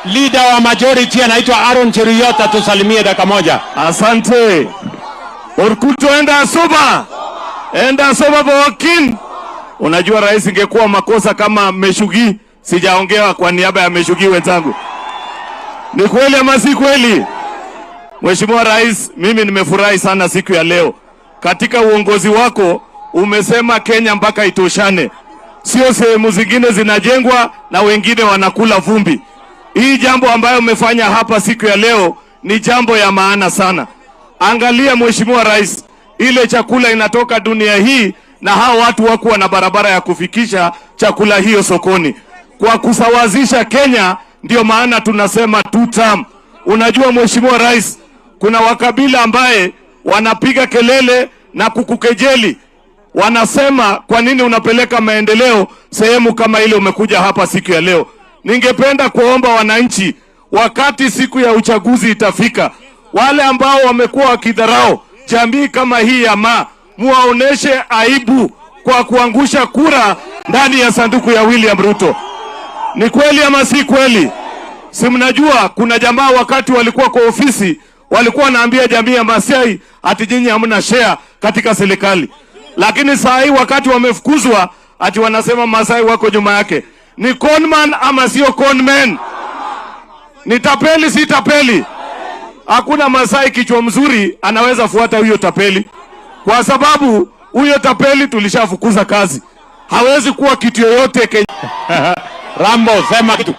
leader wa majority anaitwa Aaron Cheruiyot, tusalimie dakika moja. Asante. Orkuto enda soba bokin. Unajua rais, ingekuwa makosa kama Meshugi sijaongea kwa niaba ya Meshugi wenzangu. Ni kweli ama si kweli? Mheshimiwa Rais, mimi nimefurahi sana siku ya leo. Katika uongozi wako umesema Kenya mpaka itoshane. Sio sehemu zingine zinajengwa na wengine wanakula vumbi. Hii jambo ambayo umefanya hapa siku ya leo ni jambo ya maana sana. Angalia Mheshimiwa Rais, ile chakula inatoka dunia hii na hao watu wako na barabara ya kufikisha chakula hiyo sokoni. Kwa kusawazisha Kenya, ndio maana tunasema two term. Unajua Mheshimiwa Rais, kuna wakabila ambaye wanapiga kelele na kukukejeli. Wanasema kwa nini unapeleka maendeleo sehemu kama ile umekuja hapa siku ya leo. Ningependa kuomba wananchi, wakati siku ya uchaguzi itafika, wale ambao wamekuwa wakidharau jamii kama hii ya muwaoneshe aibu kwa kuangusha kura ndani ya sanduku ya William Ruto. Ni kweli ama si kweli? Si mnajua kuna jamaa wakati walikuwa kwa ofisi walikuwa naambia jamii ya Masai ati nyinyi hamna share katika serikali. Lakini saa hii wakati wamefukuzwa ati wanasema Masai wako nyuma yake. Ni conman ama sio conman? Ni tapeli si tapeli? Hakuna Masai kichwa mzuri anaweza fuata huyo tapeli. Kwa sababu huyo tapeli tulishafukuza kazi. Hawezi kuwa kitu yoyote Kenya. Rambo, sema kitu.